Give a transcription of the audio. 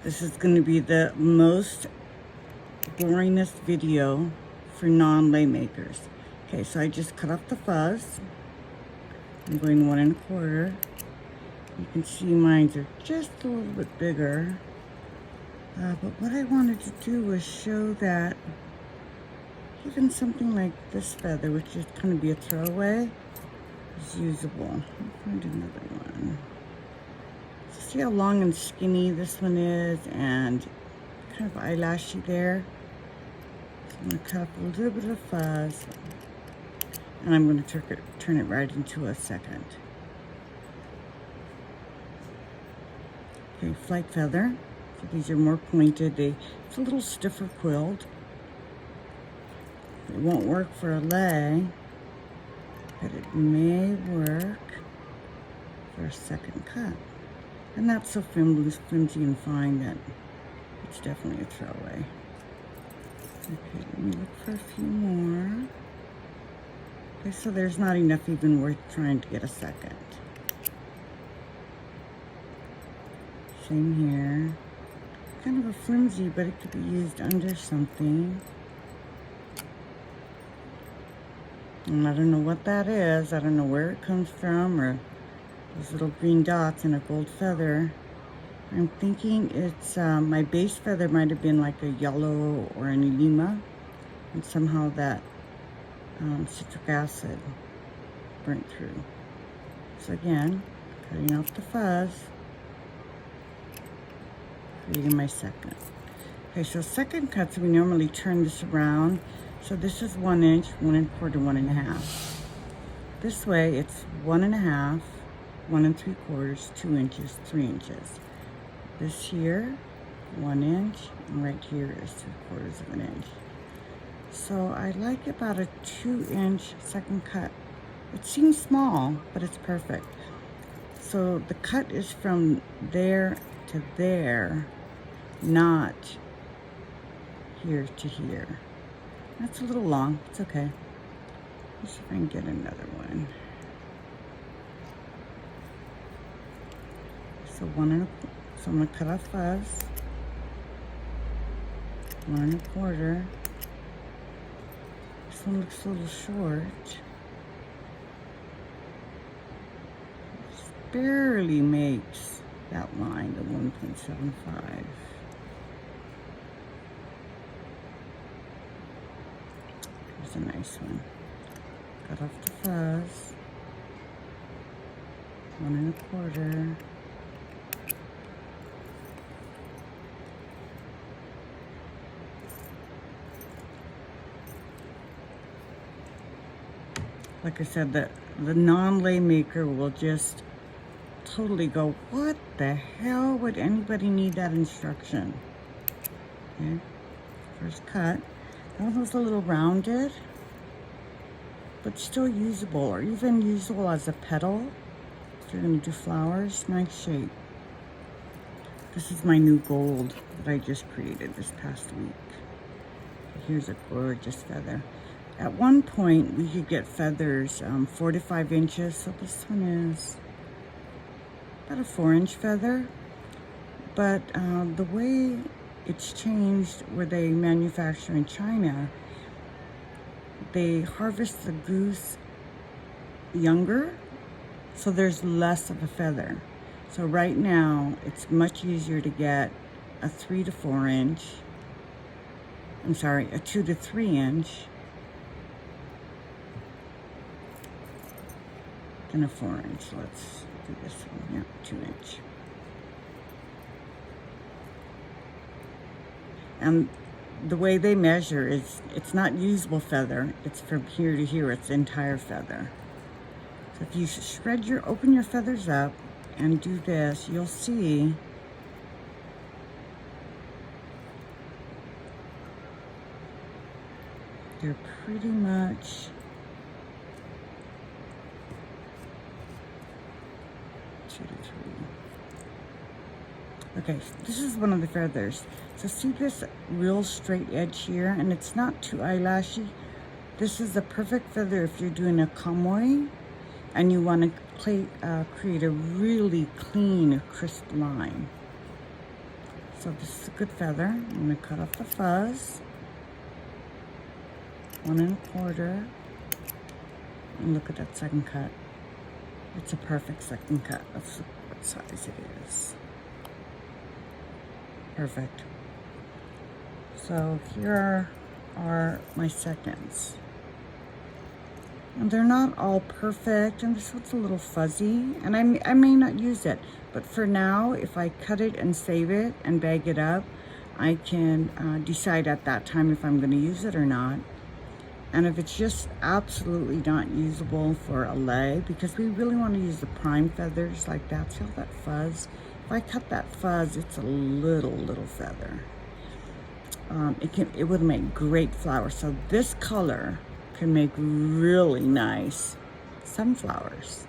This is going to be the most boringest video for non-lei makers. Okay, so I just cut off the fuzz. I'm going 1 1/4. You can see mine are just a little bit bigger. But what I wanted to do was show that even something like this feather, which is going to be a throwaway, is usable. I'll find another one. So see how long and skinny this one is, and kind of eyelashy there. So I'm going to cut up a little bit of fuzz, and I'm going to turn it right into a second. Okay, flight feather. So these are more pointed. It's a little stiffer quilled. It won't work for a lei, but it may work for a second cut. And that's so flimsy and fine that it's definitely a throwaway. Okay, let me look for a few more. Okay, so there's not enough even worth trying to get a second. Same here. Kind of a flimsy, but it could be used under something. And I don't know what that is. I don't know where it comes from, or those little green dots in a gold feather. I'm thinking it's, my base feather might have been like a yellow or an lima, and somehow that citric acid burnt through. So again, cutting off the fuzz, creating my second. Okay, so second cuts, we normally turn this around. So this is 1 inch, 1 1/4, 1 1/2. This way it's 1 1/2, 1 3/4, 2 inches, 3 inches. This here, 1 inch, and right here is 3/4 of an inch. So I like about a 2 inch second cut. It seems small, but it's perfect. So the cut is from there to there, not here to here. That's a little long. It's okay. Let's see if I can get another one. So so I'm gonna cut off fuzz. 1 1/4. This one looks a little short. Just barely makes that line, the 1.75. A nice one. Cut off the fuzz. 1 1/4. Like I said, the non-lei maker will just totally go, what the hell would anybody need that instruction? Okay, first cut. That one was a little rounded, but still usable, or even usable as a petal. If you're going to do flowers, nice shape. This is my new gold that I just created this past week. Here's a gorgeous feather. At one point, we could get feathers 4 to 5 inches, so this one is about a 4-inch feather. But the way it's changed where they manufacture in China, they harvest the goose younger, so there's less of a feather. So right now, it's much easier to get a 3 to 4 inch, I'm sorry, a 2 to 3 inch than a 4 inch. Let's do this one, yeah, 2 inch. And the way they measure is, it's not usable feather, it's from here to here, it's entire feather. So if you open your feathers up and do this, you'll see they're pretty much okay, so this is one of the feathers. So see this real straight edge here, and it's not too eyelashy. This is the perfect feather if you're doing a kamoy and you want to create a really clean, crisp line. So this is a good feather. I'm going to cut off the fuzz. 1 1/4. And look at that second cut. It's a perfect second cut. Let's look what size it is. Perfect. So here are my seconds. And they're not all perfect, and this one's a little fuzzy, and I may not use it. But for now, if I cut it and save it and bag it up, I can decide at that time if I'm going to use it or not. And if it's just absolutely not usable for a lei, because we really want to use the prime feathers like that. See all that fuzz? If I cut that fuzz, it's a little feather. It would make great flowers. So this color can make really nice sunflowers.